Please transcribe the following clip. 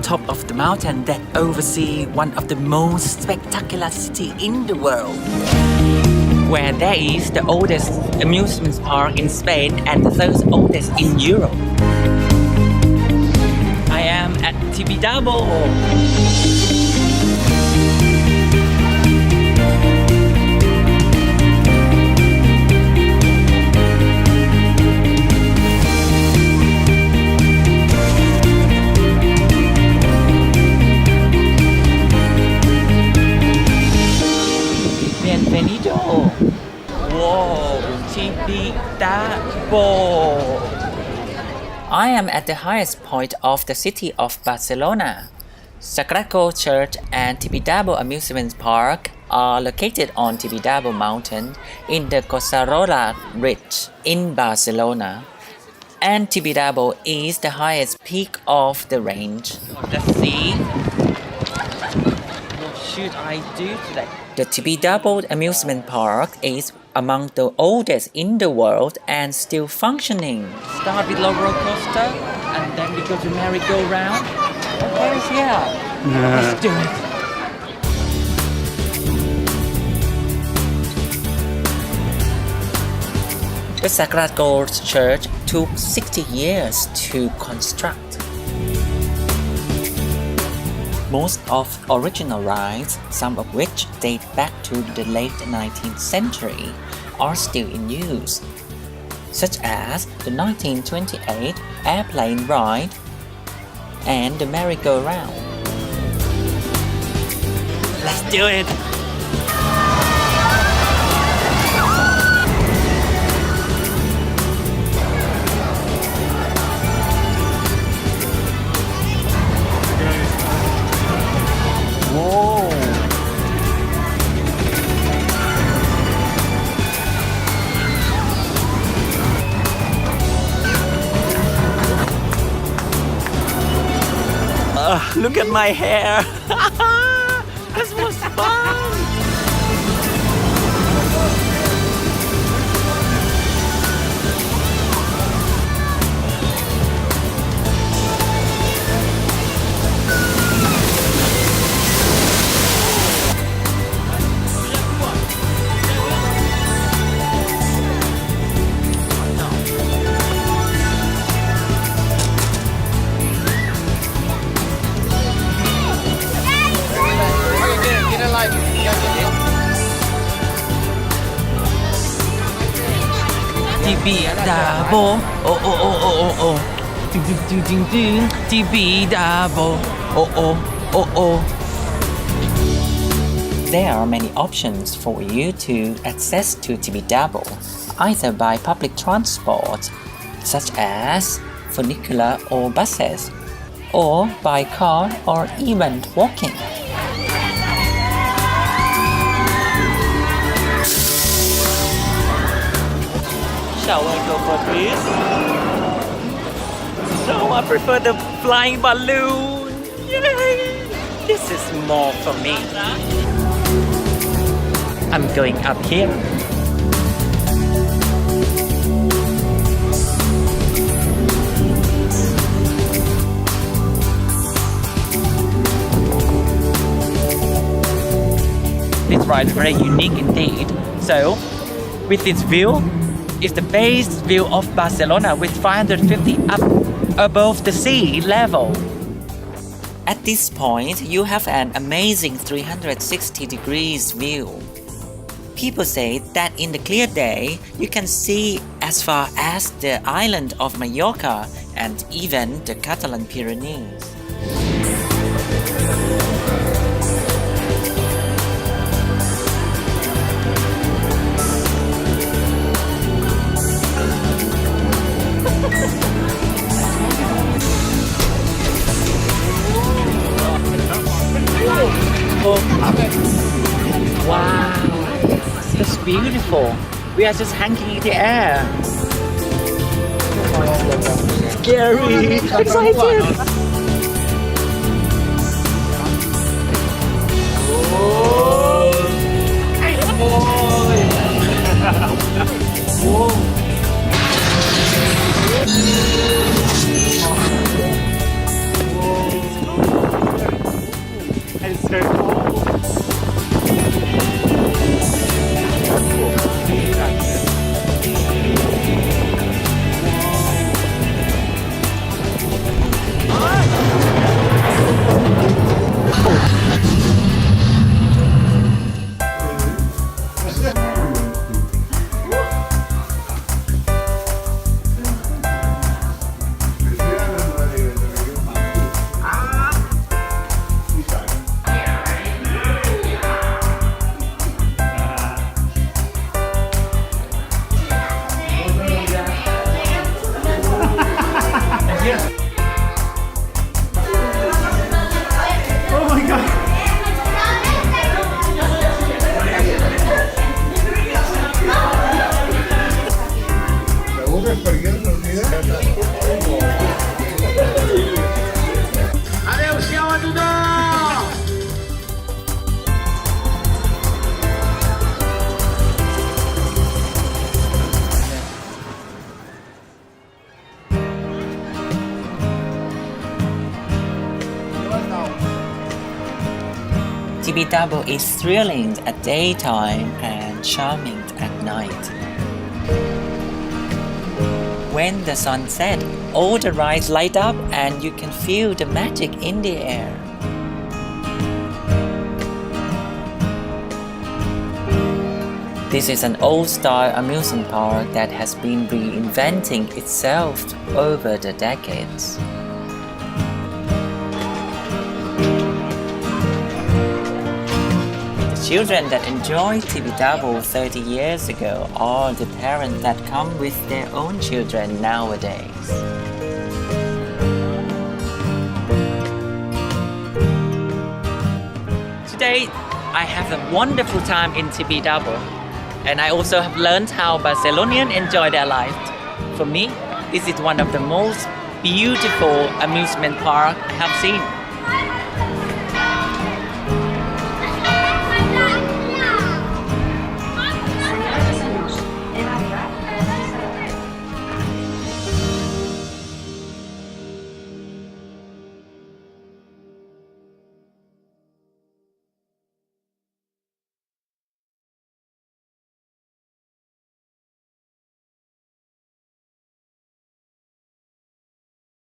top of the mountain that oversee one of the most spectacular city in the world, where there is the oldest amusement park in Spain and the third oldest in Europe. I am at Tibidabo. Bienvenido. Whoa, Tibidabo. I am at the highest point of the city of Barcelona. Sagrado Church and Tibidabo Amusement Park are located on Tibidabo Mountain in the Catalonia Ridge in Barcelona. And Tibidabo is the highest peak of the range. Let's see. What should I do today? The Tibidabo Amusement Park is among the oldest in the world and still functioning. Start with roller coaster and then we go to merry-go-round. Okay, yeah. Let's do it. The Sagrado Church took 60 years to construct. Most of original rides, some of which date back to the late 19th century, are still in use, such as the 1928 airplane ride and the merry-go-round. Let's do it! Whoa! Look at my hair! This was fun! Tibidabo, oh oh oh oh oh oh, ding ding ding ding ding, Tibidabo, oh oh oh oh. There are many options for you to access to Tibidabo, either by public transport, such as funicular or buses, or by car or even walking. Shall I go for this? No, I prefer the flying balloon. Yay! This is more for me. I'm going up here. This ride is very unique indeed. So, with this view, is the base view of Barcelona with 550 up above the sea level. At this point, you have an amazing 360 degrees view. People say that in the clear day, you can see as far as the island of Mallorca and even the Catalan Pyrenees. Wow, that's beautiful. We are just hanging in the air. Scary, excited. Tibidabo is thrilling at daytime and charming at night. When the sun sets, all the rides light up and you can feel the magic in the air. This is an old-style amusement park that has been reinventing itself over the decades. The children that enjoyed Tibidabo 30 years ago are the parents that come with their own children nowadays. Today, I have a wonderful time in Tibidabo.And I also have learned how Barcelonians enjoy their life. For me, this is one of the most beautiful amusement parks I have seen.